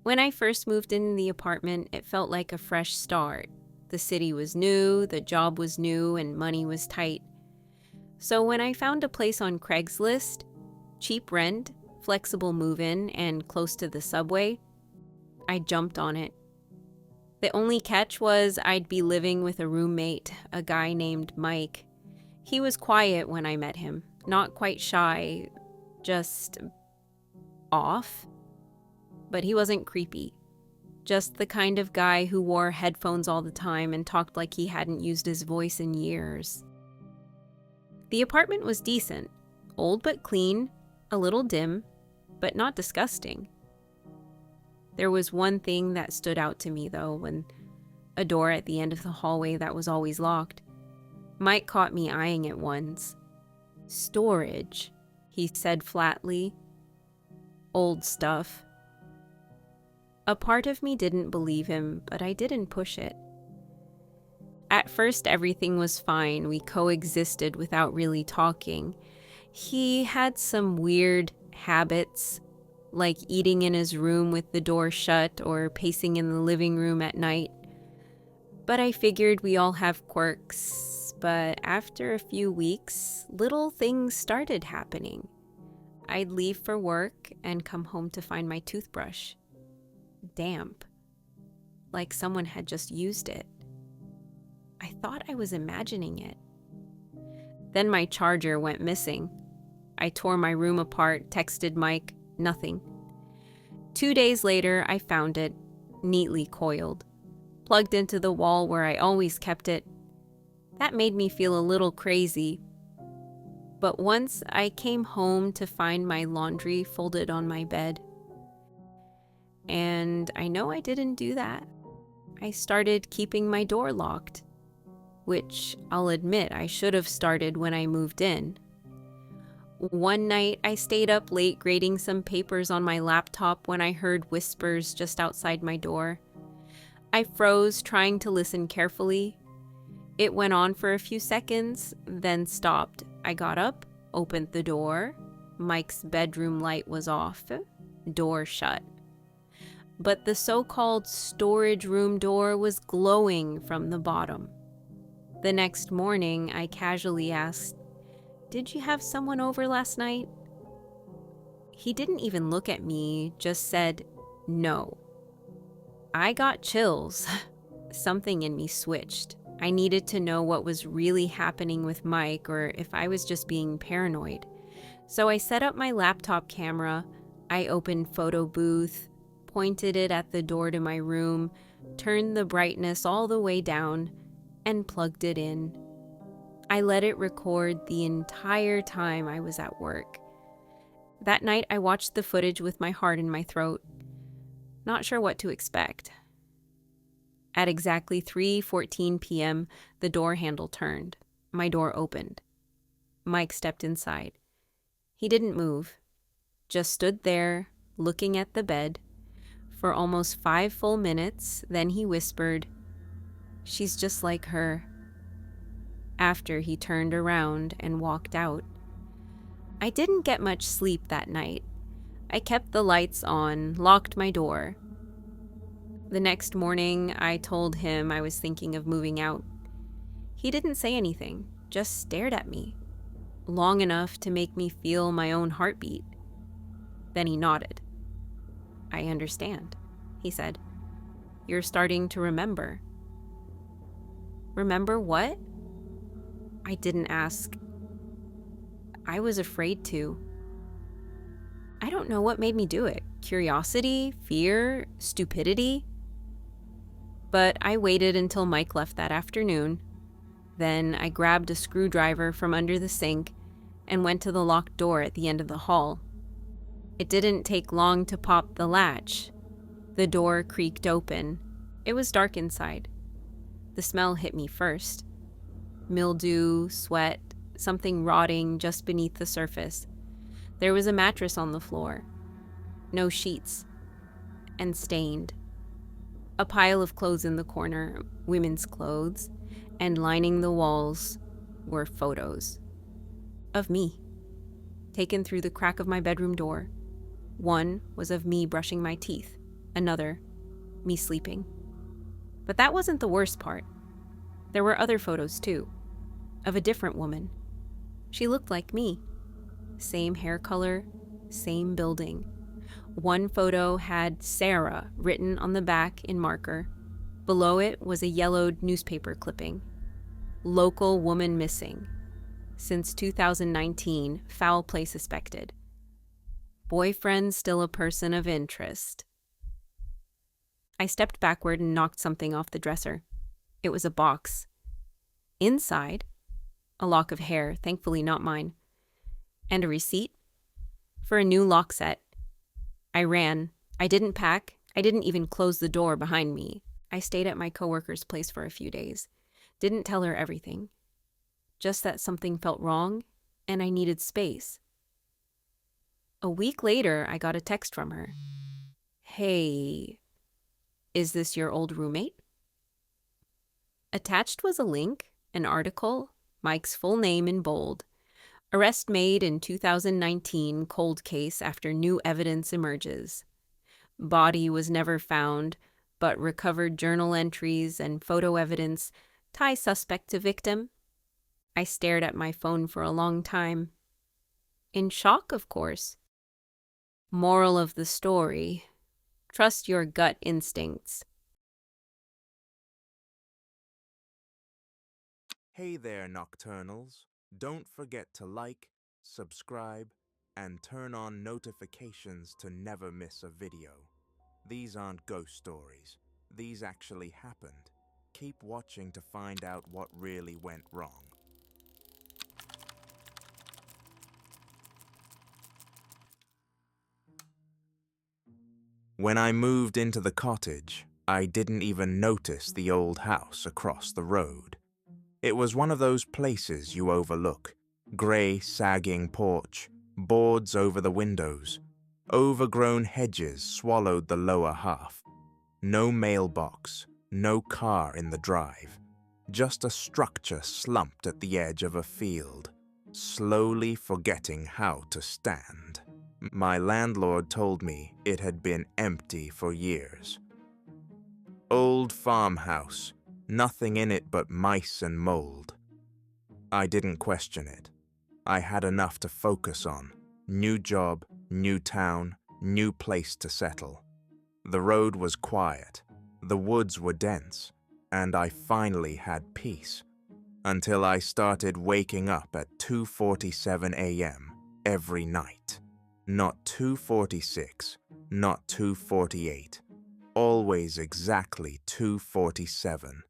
When I first moved in the apartment, it felt like a fresh start. The city was new, the job was new, and money was tight. So when I found a place on Craigslist, cheap rent, flexible move-in, and close to the subway, I jumped on it. The only catch was I'd be living with a roommate, a guy named Mike. He was quiet when I met him, not quite shy, just off. But he wasn't creepy. Just the kind of guy who wore headphones all the time and talked like he hadn't used his voice in years. The apartment was decent, old but clean, a little dim, but not disgusting. There was one thing that stood out to me, though, when a door at the end of the hallway that was always locked. Mike caught me eyeing it once. "Storage," he said flatly. "Old stuff." A part of me didn't believe him, but I didn't push it. At first, everything was fine. We coexisted without really talking. He had some weird habits, like eating in his room with the door shut or pacing in the living room at night. But I figured we all have quirks. But after a few weeks, little things started happening. I'd leave for work and come home to find my toothbrush damp, like someone had just used it. I thought I was imagining it. Then my charger went missing. I tore my room apart, texted Mike, nothing. 2 days later, I found it, neatly coiled, plugged into the wall where I always kept it. That made me feel a little crazy. But once I came home to find my laundry folded on my bed, and I know I didn't do that. I started keeping my door locked, which I'll admit I should have started when I moved in. One night, I stayed up late grading some papers on my laptop when I heard whispers just outside my door. I froze, trying to listen carefully. It went on for a few seconds, then stopped. I got up, opened the door. Mike's bedroom light was off, door shut. But the so-called storage room door was glowing from the bottom. The next morning, I casually asked, "Did you have someone over last night?" He didn't even look at me, just said, "No." I got chills. Something in me switched. I needed to know what was really happening with Mike or if I was just being paranoid. So I set up my laptop camera. I opened Photo Booth, pointed it at the door to my room, turned the brightness all the way down, and plugged it in. I let it record the entire time I was at work. That night, I watched the footage with my heart in my throat, not sure what to expect. At exactly 3:14 p.m., the door handle turned. My door opened. Mike stepped inside. He didn't move, just stood there, looking at the bed, for almost 5 full minutes. Then he whispered, "She's just like her," after he turned around and walked out. I didn't get much sleep that night. I kept the lights on, locked my door. The next morning, I told him I was thinking of moving out. He didn't say anything, just stared at me, long enough to make me feel my own heartbeat. Then he nodded. "I understand," he said. "You're starting to remember." "Remember what?" I didn't ask. I was afraid to. I don't know what made me do it. Curiosity, fear, stupidity. But I waited until Mike left that afternoon. Then I grabbed a screwdriver from under the sink and went to the locked door at the end of the hall. It didn't take long to pop the latch. The door creaked open. It was dark inside. The smell hit me first. Mildew, sweat, something rotting just beneath the surface. There was a mattress on the floor. No sheets. And stained. A pile of clothes in the corner, women's clothes, and lining the walls were photos. Of me. Taken through the crack of my bedroom door. One was of me brushing my teeth. another, me sleeping. But that wasn't the worst part. There were other photos too, of a different woman. She looked like me. Same hair color, same building. One photo had Sarah written on the back in marker. Below it was a yellowed newspaper clipping. Local woman missing. Since 2019, foul play suspected. Boyfriend still a person of interest. I stepped backward and knocked something off the dresser. It was a box. Inside, a lock of hair, thankfully not mine, and a receipt for a new lock set. I ran. I didn't pack. I didn't even close the door behind me. I stayed at my coworker's place for a few days. Didn't tell her everything. Just that something felt wrong and I needed space. A week later, I got a text from her. Hey, is this your old roommate? Attached was a link, an article, Mike's full name in bold. Arrest made in 2019, cold case after new evidence emerges. Body was never found, but recovered journal entries and photo evidence tie suspect to victim. I stared at my phone for a long time. In shock, of course. Moral of the story: trust your gut instincts. Hey there, Nocturnals. Don't forget to like, subscribe, and turn on notifications to never miss a video. These aren't ghost stories. These actually happened. Keep watching to find out what really went wrong. When I moved into the cottage, I didn't even notice the old house across the road. It was one of those places you overlook. Grey, sagging porch, boards over the windows. Overgrown hedges swallowed the lower half. No mailbox, no car in the drive. Just a structure slumped at the edge of a field, slowly forgetting how to stand. My landlord told me it had been empty for years. Old farmhouse, nothing in it but mice and mold. I didn't question it. I had enough to focus on. New job, new town, new place to settle. The road was quiet, the woods were dense, and I finally had peace. Until I started waking up at 2:47 a.m. every night. Not 2:46, not 2:48. Always exactly 2:47.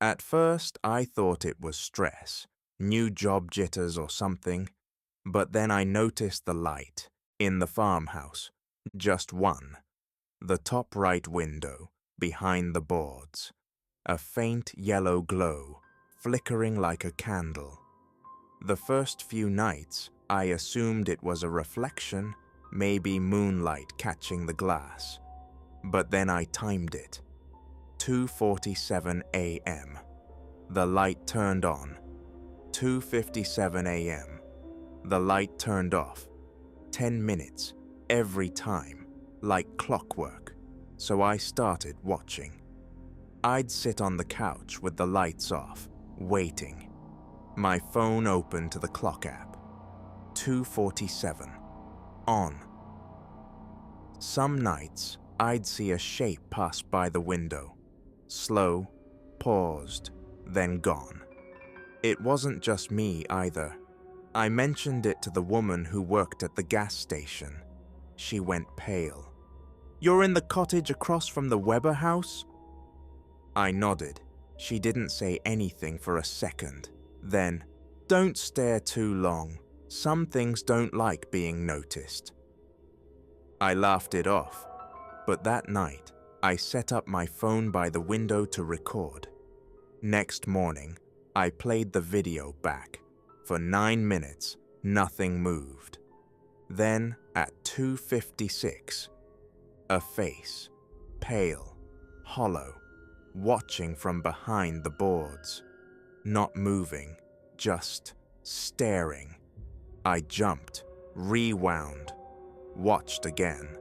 At first, I thought it was stress, new job jitters or something, but then I noticed the light in the farmhouse, just one, the top right window, behind the boards, a faint yellow glow, flickering like a candle. The first few nights, I assumed it was a reflection, maybe moonlight catching the glass, but then I timed it. 2:47 a.m. The light turned on. 2:57 a.m. The light turned off. 10 minutes, every time, like clockwork. So I started watching. I'd sit on the couch with the lights off, waiting. My phone open to the clock app. 2:47. On. Some nights, I'd see a shape pass by the window. Slow, paused, then gone. It wasn't just me either. I mentioned it to the woman who worked at the gas station. She went pale. "You're in the cottage across from the Weber house?" I nodded. She didn't say anything for a second. Then, "Don't stare too long. Some things don't like being noticed." I laughed it off, but that night, I set up my phone by the window to record. Next morning, I played the video back. For 9 minutes, nothing moved. Then, at 2:56, a face, pale, hollow, watching from behind the boards. Not moving, just staring. I jumped, rewound, watched again.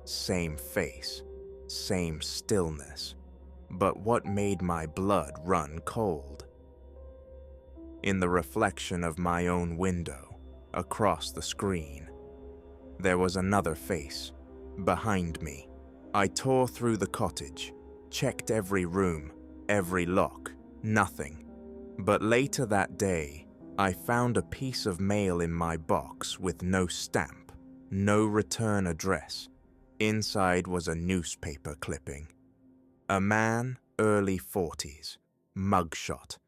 Same face. same stillness, but what made my blood run cold? In the reflection of my own window, across the screen, there was another face, behind me. I tore through the cottage, checked every room, every lock, nothing. But later that day, I found a piece of mail in my box with no stamp, no return address. Inside was a newspaper clipping. A man, early 40s, mugshot.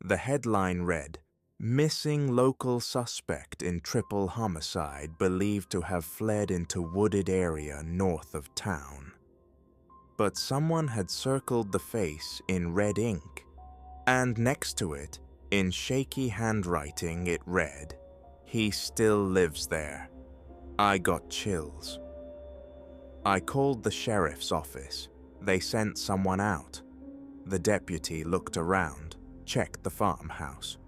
The headline read, "Missing local suspect in triple homicide believed to have fled into wooded area north of town." But someone had circled the face in red ink, and next to it, in shaky handwriting, it read, "He still lives there." I got chills. I called the sheriff's office. They sent someone out. The deputy looked around, checked the farmhouse.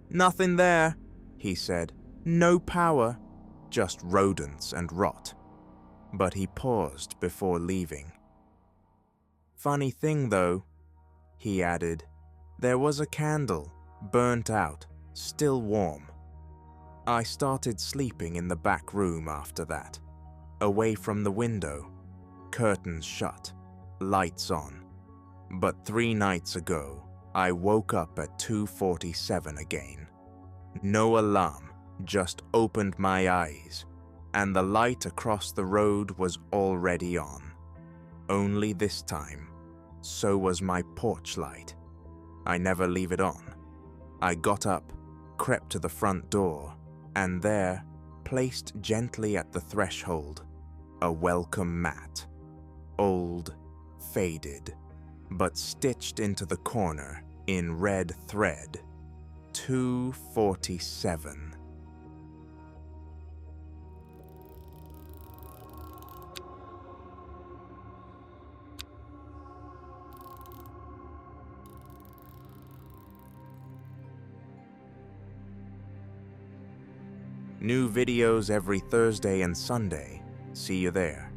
"Nothing there," he said. "No power, just rodents and rot." But he paused before leaving. "Funny thing though," he added, "there was a candle, burnt out, still warm." I started sleeping in the back room after that, away from the window, curtains shut, lights on. But 3 nights ago, I woke up at 2:47 again. No alarm, just opened my eyes, and the light across the road was already on. Only this time, so was my porch light. I never leave it on. I got up, crept to the front door, and there, placed gently at the threshold, a welcome mat. Old, faded, but stitched into the corner in red thread, 247. New videos every Thursday and Sunday. See you there.